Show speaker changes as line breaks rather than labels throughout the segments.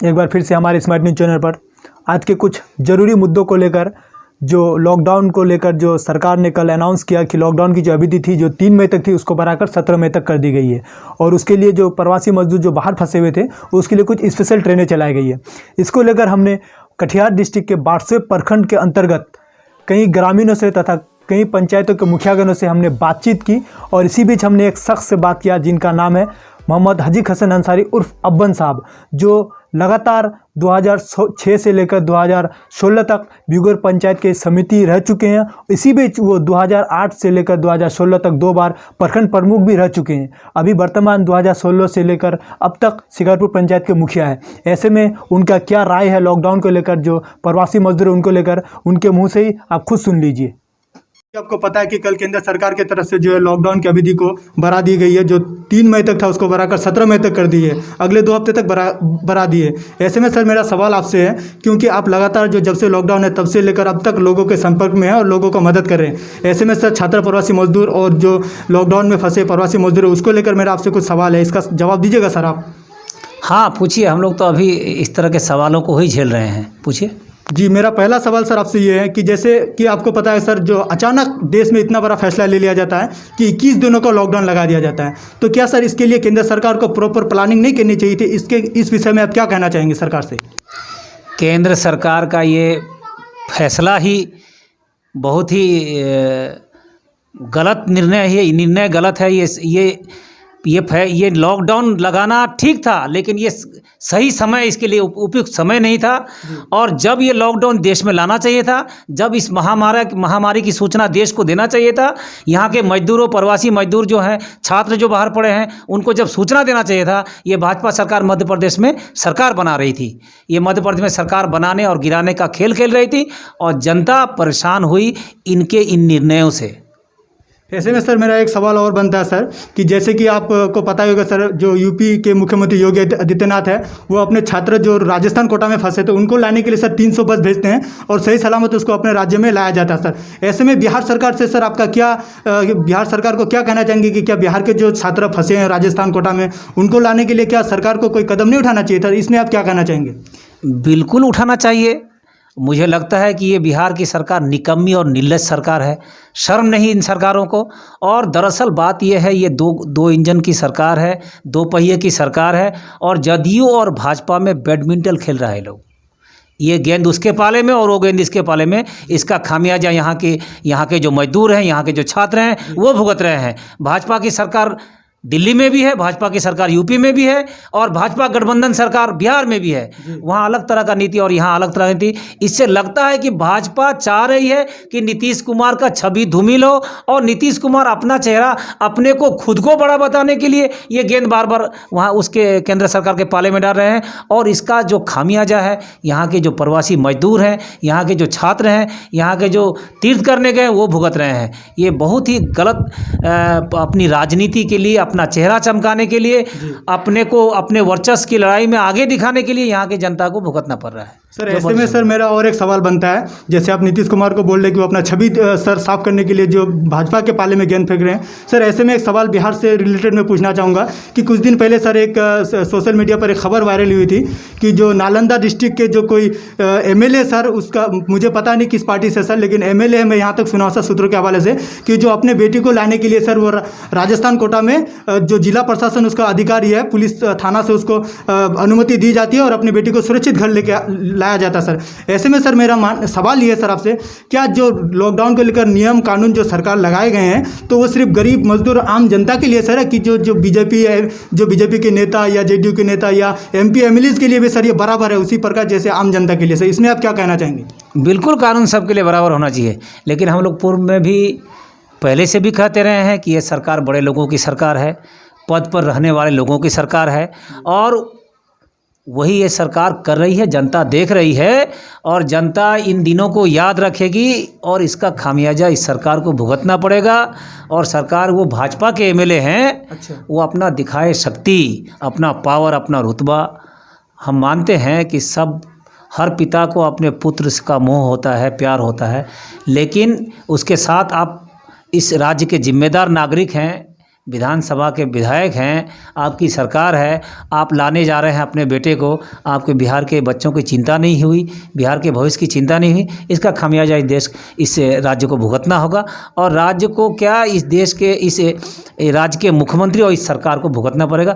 एक बार फिर से हमारे स्मार्ट न्यूज़ चैनल पर आज के कुछ ज़रूरी मुद्दों को लेकर, जो लॉकडाउन को लेकर जो सरकार ने कल अनाउंस किया कि लॉकडाउन की जो अवधि थी जो 3 मई तक थी उसको बढ़ाकर 17 मई तक कर दी गई है। और उसके लिए जो प्रवासी मजदूर जो बाहर फंसे हुए थे उसके लिए कुछ स्पेशल ट्रेनें चलाई गई है। इसको लेकर हमने कटिहार डिस्ट्रिक्ट के बारसोई प्रखंड के अंतर्गत कई ग्रामीणों से तथा कई पंचायतों के मुखियागणों से हमने बातचीत की। और इसी बीच हमने एक शख्स से बात किया जिनका नाम है मोहम्मद हजीक हसन अंसारी उर्फ अब्बन साहब, जो लगातार 2006 से लेकर 2016 तक ब्यूगर पंचायत के समिति रह चुके हैं। इसी बीच वो 2008 से लेकर 2016 तक 2 बार प्रखंड प्रमुख भी रह चुके हैं। अभी वर्तमान 2016 से लेकर अब तक शिकारपुर पंचायत के मुखिया है। ऐसे में उनका क्या राय है लॉकडाउन को लेकर, जो प्रवासी मजदूर उनको लेकर, उनके मुँह से ही आप खुद सुन लीजिए। आपको पता है कि कल केंद्र सरकार की तरफ से जो है लॉकडाउन की अवधि को बढ़ा दी गई है। जो 3 मई तक था उसको बढ़ाकर 17 मई तक कर दी है, अगले 2 हफ्ते तक बढ़ा दी है। ऐसे में सर मेरा सवाल आपसे है, क्योंकि आप लगातार जो जब से लॉकडाउन है तब से लेकर अब तक लोगों के संपर्क में हैं और लोगों को मदद कर रहे हैं। ऐसे में सर छात्र प्रवासी मजदूर और जो लॉकडाउन में फंसे प्रवासी मजदूर है उसको लेकर मेरा आपसे कुछ सवाल है, इसका जवाब दीजिएगा सर आप।
हाँ पूछिए, हम लोग तो अभी इस तरह के सवालों को ही झेल रहे हैं, पूछिए।
जी, मेरा पहला सवाल सर आपसे ये है कि जैसे कि आपको पता है सर, जो अचानक देश में इतना बड़ा फैसला ले लिया जाता है कि 21 दिनों का लॉकडाउन लगा दिया जाता है, तो क्या सर इसके लिए केंद्र सरकार को प्रॉपर प्लानिंग नहीं करनी चाहिए थी? इस विषय में आप क्या कहना चाहेंगे सरकार से?
केंद्र सरकार का ये फैसला ही बहुत ही गलत निर्णय है। निर्णय गलत है। ये लॉकडाउन लगाना ठीक था, लेकिन ये सही समय इसके लिए उपयुक्त समय नहीं था। और जब ये लॉकडाउन देश में लाना चाहिए था, जब इस महामारी की सूचना देश को देना चाहिए था, यहाँ के मजदूरों, प्रवासी मजदूर जो हैं, छात्र जो बाहर पड़े हैं, उनको जब सूचना देना चाहिए था। ये भाजपा सरकार मध्य प्रदेश में सरकार बना रही थी। ये मध्य प्रदेश में सरकार बनाने और गिराने का खेल खेल रही थी और जनता परेशान हुई इनके इन निर्णयों से।
ऐसे में सर मेरा एक सवाल और बनता है सर, कि जैसे कि आपको पता ही होगा सर, जो यूपी के मुख्यमंत्री योगी आदित्यनाथ है वो अपने छात्र जो राजस्थान कोटा में फंसे थे उनको लाने के लिए सर 300 बस भेजते हैं और सही सलामत उसको अपने राज्य में लाया जाता है सर। ऐसे में बिहार सरकार से सर आपका क्या, बिहार सरकार को क्या कहना चाहेंगे कि क्या बिहार के जो छात्र फंसे हैं राजस्थान कोटा में उनको लाने के लिए क्या सरकार को कोई कदम नहीं उठाना चाहिए था? इसमें आप क्या कहना चाहेंगे?
बिल्कुल उठाना चाहिए। मुझे लगता है कि ये बिहार की सरकार निकम्मी और निर्लज सरकार है। शर्म नहीं इन सरकारों को। और दरअसल बात ये है, ये दो इंजन की सरकार है, 2 पहिए की सरकार है। और जदयू और भाजपा में बैडमिंटन खेल रहे हैं लोग। ये गेंद उसके पाले में और वो गेंद इसके पाले में। इसका खामियाजा यहाँ के जो मजदूर हैं, यहाँ के जो छात्र हैं, वो भुगत रहे हैं। भाजपा की सरकार दिल्ली में भी है, भाजपा की सरकार यूपी में भी है और भाजपा गठबंधन सरकार बिहार में भी है। वहाँ अलग तरह का नीति और यहाँ अलग तरह की नीति। इससे लगता है कि भाजपा चाह रही है कि नीतीश कुमार का छवि धूमिल हो और नीतीश कुमार अपना चेहरा, अपने को खुद को बड़ा बताने के लिए ये गेंद बार बार वहाँ उसके केंद्र सरकार के पाले में डाल रहे हैं। और इसका जो खामियाजा है, यहाँ के जो प्रवासी मजदूर हैं, यहाँ के जो छात्र हैं, यहाँ के जो तीर्थ करने गए वो भुगत रहे हैं। ये बहुत ही गलत अपनी राजनीति के लिए, अपना चेहरा चमकाने के लिए, अपने को अपने वर्चस्व की लड़ाई में आगे दिखाने के लिए यहाँ की जनता को भुगतना पड़ रहा है।
सर ऐसे में सर मेरा और एक सवाल बनता है, जैसे आप नीतीश कुमार को बोल रहे कि वो अपना छवि सर साफ करने के लिए जो भाजपा के पाले में गेंद फेंक रहे हैं। सर ऐसे में एक सवाल बिहार से रिलेटेड मैं पूछना चाहूँगा कि कुछ दिन पहले सर एक सोशल मीडिया पर एक खबर वायरल हुई थी कि जो नालंदा डिस्ट्रिक्ट के जो कोई MLA सर, उसका मुझे पता नहीं किस पार्टी से सर, लेकिन MLA है, मैं यहाँ तक सुना सर सूत्रों के हवाले से, कि जो अपने बेटी को लाने के लिए सर वो राजस्थान कोटा में जो जिला प्रशासन उसका अधिकारी है, पुलिस थाना से उसको अनुमति दी जाती है और अपनी बेटी को सुरक्षित घर लेके लाया जाता सर। ऐसे में सर मेरा सवाल ये है सर आपसे, क्या जो लॉकडाउन को लेकर नियम कानून जो सरकार लगाए गए हैं तो वो सिर्फ गरीब मजदूर आम जनता के लिए सर है, कि जो बीजेपी है, जो बीजेपी के नेता या JDU के नेता या MP MLAs के लिए भी सर ये बराबर है उसी प्रकार जैसे आम जनता के लिए? सर इसमें आप क्या कहना चाहेंगे?
बिल्कुल, कानून सबके लिए बराबर होना चाहिए, लेकिन हम लोग पूर्व में भी पहले से भी कहते रहे हैं कि ये सरकार बड़े लोगों की सरकार है, पद पर रहने वाले लोगों की सरकार है और वही ये सरकार कर रही है। जनता देख रही है और जनता इन दिनों को याद रखेगी और इसका खामियाजा इस सरकार को भुगतना पड़ेगा। और सरकार, वो भाजपा के MLA हैं,
अच्छा,
वो अपना दिखाए शक्ति, अपना पावर, अपना रुतबा। हम मानते हैं कि हर पिता को अपने पुत्र का मोह होता है, प्यार होता है, लेकिन उसके साथ आप इस राज्य के जिम्मेदार नागरिक हैं, विधानसभा के विधायक हैं, आपकी सरकार है, आप लाने जा रहे हैं अपने बेटे को, आपके बिहार के बच्चों की चिंता नहीं हुई, बिहार के भविष्य की चिंता नहीं हुई। इसका खामियाजा इस राज्य को भुगतना होगा, और राज्य को क्या, इस देश के इस राज्य के मुख्यमंत्री और इस सरकार को भुगतना पड़ेगा।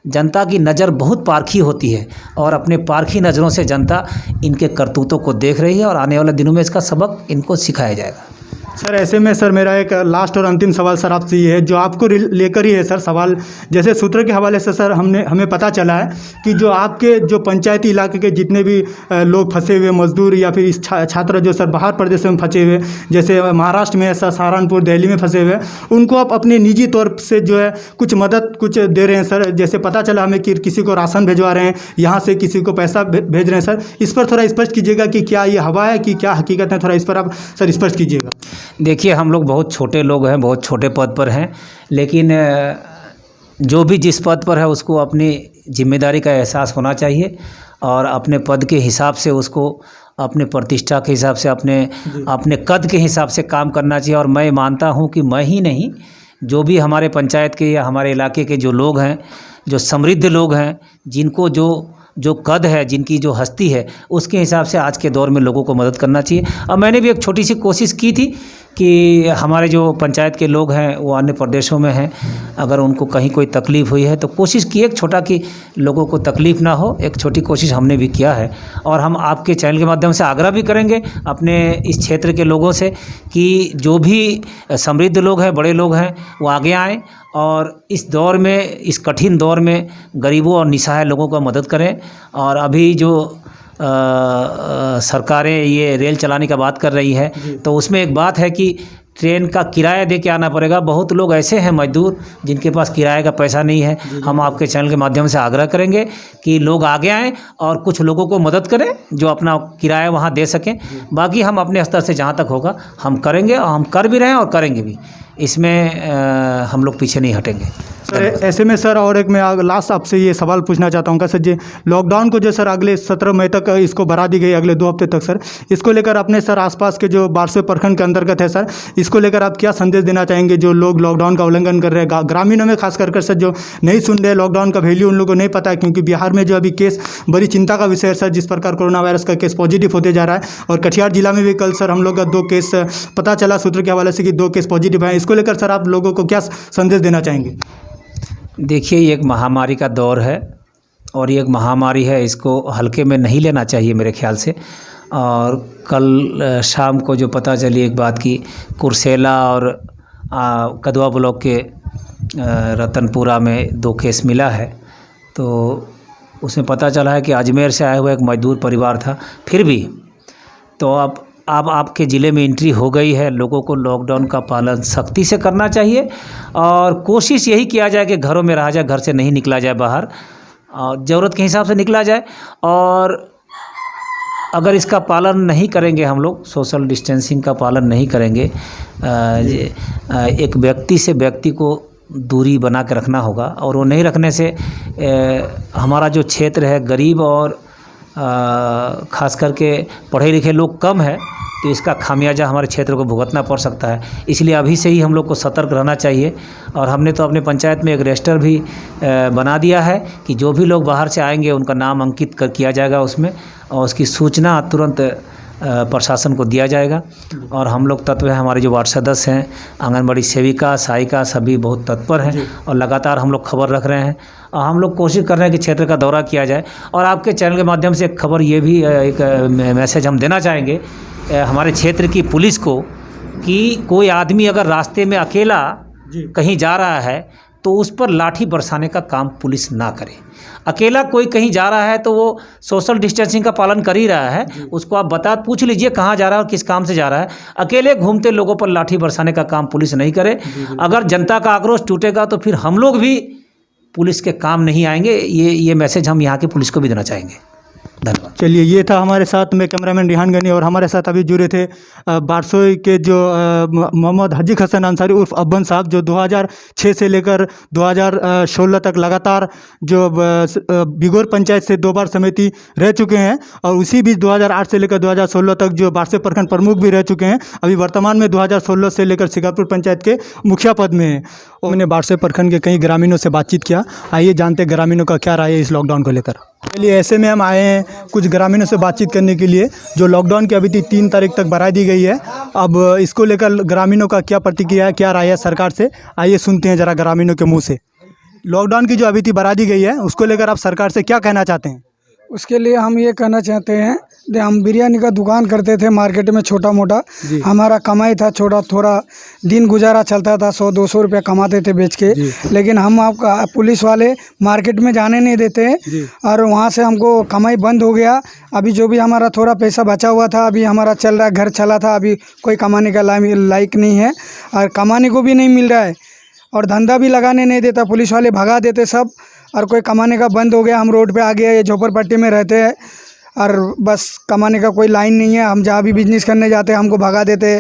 जनता की नज़र बहुत पारखी होती है, और अपने पारखी नज़रों से जनता इनके करतूतों को देख रही है, और आने वाले दिनों में इसका सबक इनको सिखाया जाएगा।
सर ऐसे में सर मेरा एक लास्ट और अंतिम सवाल सर आपसे ये है, जो आपको लेकर ही है सर सवाल। जैसे सूत्रों के हवाले से सर हमें पता चला है कि जो आपके जो पंचायती इलाके के जितने भी लोग फंसे हुए मजदूर या फिर छात्र जो सर बाहर प्रदेश में फंसे हुए, जैसे महाराष्ट्र में सर सहारनपुर, दिल्ली में फंसे हुए, उनको आप अपने निजी तौर से जो है कुछ मदद दे रहे हैं सर। जैसे पता चला हमें कि किसी को राशन भिजवा रहे हैं, यहाँ से किसी को पैसा भेज रहे हैं सर। इस पर थोड़ा स्पष्ट कीजिएगा कि क्या ये हवा है कि क्या हकीकत है, थोड़ा इस पर आप सर स्पष्ट कीजिएगा।
देखिए, हम लोग बहुत छोटे लोग हैं, बहुत छोटे पद पर हैं, लेकिन जो भी जिस पद पर है उसको अपनी जिम्मेदारी का एहसास होना चाहिए, और अपने पद के हिसाब से उसको, अपने प्रतिष्ठा के हिसाब से, अपने कद के हिसाब से काम करना चाहिए। और मैं मानता हूं कि मैं ही नहीं, जो भी हमारे पंचायत के या हमारे इलाके के जो लोग हैं, जो समृद्ध लोग हैं, जिनको जो कद है, जिनकी जो हस्ती है, उसके हिसाब से आज के दौर में लोगों को मदद करना चाहिए। और मैंने भी एक छोटी सी कोशिश की थी कि हमारे जो पंचायत के लोग हैं वो अन्य प्रदेशों में हैं, अगर उनको कहीं कोई तकलीफ़ हुई है तो कोशिश की एक छोटा कि लोगों को तकलीफ़ ना हो, एक छोटी कोशिश हमने भी किया है। और हम आपके चैनल के माध्यम से आग्रह भी करेंगे अपने इस क्षेत्र के लोगों से कि जो भी समृद्ध लोग हैं, बड़े लोग हैं, वो आगे आएँ और इस दौर में, इस कठिन दौर में गरीबों और निसहाय लोगों को मदद करें। और अभी जो सरकारें ये रेल चलाने का बात कर रही है, तो उसमें एक बात है कि ट्रेन का किराया दे के आना पड़ेगा। बहुत लोग ऐसे हैं मजदूर जिनके पास किराए का पैसा नहीं है। हम आपके चैनल के माध्यम से आग्रह करेंगे कि लोग आगे आएँ और कुछ लोगों को मदद करें जो अपना किराया वहाँ दे सकें। बाकी हम अपने स्तर से जहाँ तक होगा हम करेंगे, और हम कर भी रहे हैं और करेंगे भी। इसमें हम लोग पीछे नहीं हटेंगे।
सर ऐसे में सर और एक मैं लास्ट आपसे ये सवाल पूछना चाहता हूँ सर जी, लॉकडाउन को जो सर अगले 17 मई तक इसको बढ़ा दी गई, अगले 2 हफ्ते तक सर, इसको लेकर अपने सर आसपास के जो बारसवे प्रखंड के अंतर्गत है सर, इसको लेकर आप क्या संदेश देना चाहेंगे जो लोग लॉकडाउन का उल्लंघन कर रहे हैं, ग्रामीणों में खास कर सर जो नहीं सुन रहे, लॉकडाउन का वैल्यू उन लोगों को नहीं पता है, क्योंकि बिहार में जो अभी केस बड़ी चिंता का विषय है सर, जिस प्रकार कोरोना वायरस का केस पॉजिटिव होते जा रहा है। और कटिहार जिला में भी कल सर हम लोग का 2 केस पता चला सूत्र के हवाले से कि 2 केस पॉजिटिव हैं। इसको लेकर सर आप लोगों को क्या संदेश देना चाहेंगे?
देखिए, ये एक महामारी का दौर है, और ये एक महामारी है, इसको हल्के में नहीं लेना चाहिए मेरे ख्याल से। और कल शाम को जो पता चली एक बात की, कुर्सेला और कदवा ब्लॉक के रतनपुरा में 2 केस मिला है, तो उसमें पता चला है कि अजमेर से आया हुआ एक मजदूर परिवार था। फिर भी तो अब आपके ज़िले में एंट्री हो गई है, लोगों को लॉकडाउन का पालन सख्ती से करना चाहिए, और कोशिश यही किया जाए कि घरों में रहा जाए, घर से नहीं निकला जाए बाहर, और ज़रूरत के हिसाब से निकला जाए। और अगर इसका पालन नहीं करेंगे हम लोग, सोशल डिस्टेंसिंग का पालन नहीं करेंगे, एक व्यक्ति से व्यक्ति को दूरी बना के रखना होगा, और वो नहीं रखने से हमारा जो क्षेत्र है गरीब और ख़ास करके पढ़े लिखे लोग कम है, तो इसका खामियाजा हमारे क्षेत्र को भुगतना पड़ सकता है। इसलिए अभी से ही हम लोग को सतर्क रहना चाहिए। और हमने तो अपने पंचायत में एक रजिस्टर भी बना दिया है कि जो भी लोग बाहर से आएंगे उनका नाम अंकित किया जाएगा उसमें, और उसकी सूचना तुरंत प्रशासन को दिया जाएगा। और हम लोग तत्व हैं, हमारे जो वार्ड सदस्य हैं, आंगनबाड़ी सेविका, सहायिका, सभी बहुत तत्पर हैं, और लगातार हम लोग खबर रख रहे हैं। और हम लोग कोशिश कर रहे हैं कि क्षेत्र का दौरा किया जाए। और आपके चैनल के माध्यम से एक खबर ये भी, एक मैसेज हम देना चाहेंगे हमारे क्षेत्र की पुलिस को, कि कोई आदमी अगर रास्ते में अकेला कहीं जा रहा है तो उस पर लाठी बरसाने का काम पुलिस ना करे। अकेला कोई कहीं जा रहा है तो वो सोशल डिस्टेंसिंग का पालन कर ही रहा है, उसको आप पूछ लीजिए कहाँ जा रहा है और किस काम से जा रहा है। अकेले घूमते लोगों पर लाठी बरसाने का काम पुलिस नहीं करे। अगर जनता का आक्रोश टूटेगा तो फिर हम लोग भी पुलिस के काम नहीं आएंगे। ये मैसेज हम यहाँ की पुलिस को भी देना चाहेंगे। धन्यवाद।
चलिए, ये था हमारे साथ में कैमरामैन रिहान गनी, और हमारे साथ अभी जुड़े थे बारसोई के जो मोहम्मद हजीक हसन अंसारी उर्फ अब्बन साहब, जो 2006 से लेकर 2016 तक लगातार जो बिगोर पंचायत से 2 बार समिति रह चुके हैं, और उसी बीच 2008 से लेकर 2016 तक जो बारसोई प्रखंड प्रमुख भी रह चुके हैं। अभी वर्तमान में 2016 से लेकर शिकारपुर पंचायत के मुखिया पद में हैं। और मैंने बारसोई प्रखंड के कई ग्रामीणों से बातचीत किया। आइए जानते हैं ग्रामीणों का क्या राय है इस लॉकडाउन को लेकर। चलिए, ऐसे में हम आए हैं कुछ ग्रामीणों से बातचीत करने के लिए। जो लॉकडाउन की अवधि 3 तारीख तक बढ़ा दी गई है, अब इसको लेकर ग्रामीणों का क्या प्रतिक्रिया है, क्या राय है सरकार से, आइए सुनते हैं जरा ग्रामीणों के मुंह से। लॉकडाउन की जो अवधि बढ़ा दी गई है, उसको लेकर आप सरकार से क्या कहना चाहते हैं?
उसके लिए हम ये कहना चाहते हैं, हम बिरयानी का दुकान करते थे मार्केट में छोटा मोटा, हमारा कमाई था छोटा थोड़ा, दिन गुजारा चलता था, 100-200 रुपया कमाते थे बेच के। लेकिन हम आपका पुलिस वाले मार्केट में जाने नहीं देते, और वहाँ से हमको कमाई बंद हो गया। अभी जो भी हमारा थोड़ा पैसा बचा हुआ था, अभी हमारा चल रहा है, घर चला था, अभी कोई कमाने का लायक नहीं है, और कमाने को भी नहीं मिल रहा है, और धंधा भी लगाने नहीं देता, पुलिस वाले भगा देते सब, और कोई कमाने का बंद हो गया। हम रोड पे आ गए, ये झोपड़पट्टी में रहते हैं, और बस कमाने का कोई लाइन नहीं है। हम जहाँ भी बिजनेस करने जाते हैं हमको भगा देते,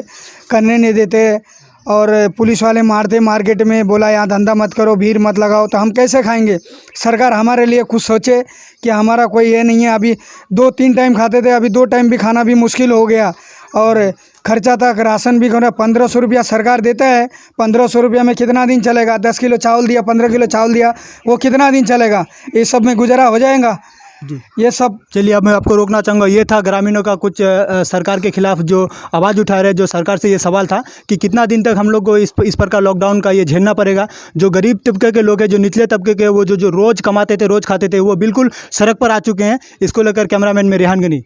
करने नहीं देते, और पुलिस वाले मारते मार्केट में, बोला यहाँ धंधा मत करो, भीड़ मत लगाओ, तो हम कैसे खाएंगे? सरकार हमारे लिए कुछ सोचे कि हमारा कोई ये नहीं है। अभी 2-3 टाइम खाते थे, अभी 2 टाइम भी खाना भी मुश्किल हो गया, और खर्चा तक राशन भी 1500 रुपया सरकार देता है। 1500 रुपया में कितना दिन चलेगा? 10 किलो चावल दिया, 15 किलो चावल दिया, वो कितना दिन चलेगा? ये सब में गुजारा हो जाएगा
जी।
ये सब।
चलिए, अब मैं आपको रोकना चाहूँगा। ये था ग्रामीणों का कुछ सरकार के खिलाफ जो आवाज़ उठा रहे, जो सरकार से ये सवाल था कि कितना दिन तक हम लोग को इस प्रकार लॉकडाउन का ये झेलना पड़ेगा। जो गरीब तबके के लोग हैं, जो निचले तबके के, वो जो रोज़ कमाते थे, रोज़ खाते थे, वो बिल्कुल सड़क पर आ चुके हैं। इसको लेकर कैमरामैन में रिहान गनी।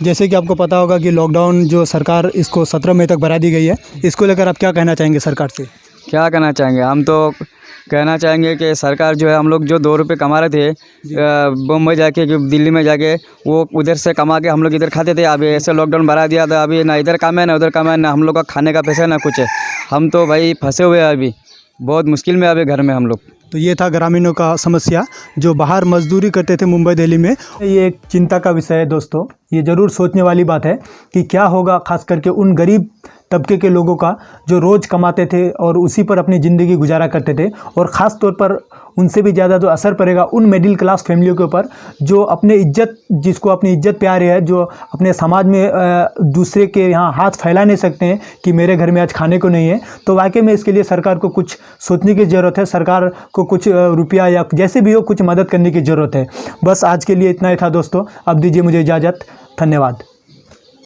जैसे कि आपको पता होगा कि लॉकडाउन जो सरकार इसको 17 मई तक बढ़ा दी गई है, इसको लेकर आप क्या कहना चाहेंगे सरकार से?
क्या कहना चाहेंगे? हम तो कहना चाहेंगे कि सरकार जो है, हम लोग जो 2 रुपये कमा रहे थे बम्बई जाके कि दिल्ली में जाके, वो उधर से कमा के हम लोग इधर खाते थे। अभी ऐसे लॉकडाउन बढ़ा दिया था, अभी ना इधर काम है ना उधर काम है, ना हम लोग का खाने का पैसा ना कुछ है। हम तो भाई फंसे हुए हैं, अभी बहुत मुश्किल में अभी घर में हम लोग।
तो ये था ग्रामीणों का समस्या, जो बाहर मजदूरी करते थे मुंबई दिल्ली में। ये एक चिंता का विषय है दोस्तों। ये ज़रूर सोचने वाली बात है कि क्या होगा खास करके उन गरीब तबके के लोगों का, जो रोज़ कमाते थे और उसी पर अपनी ज़िंदगी गुजारा करते थे, और ख़ास तौर पर उनसे भी ज़्यादा जो असर पड़ेगा उन मिडिल क्लास फैमिलियों के ऊपर, जो अपने इज्जत, जिसको अपनी इज्जत प्यारी है, जो अपने समाज में दूसरे के यहाँ हाथ फैला नहीं सकते हैं कि मेरे घर में आज खाने को नहीं है। तो वाकई में इसके लिए सरकार को कुछ सोचने की ज़रूरत है, सरकार को कुछ रुपया या जैसे भी हो कुछ मदद करने की ज़रूरत है। बस आज के लिए इतना ही था दोस्तों। अब दीजिए मुझे इजाज़त। धन्यवाद।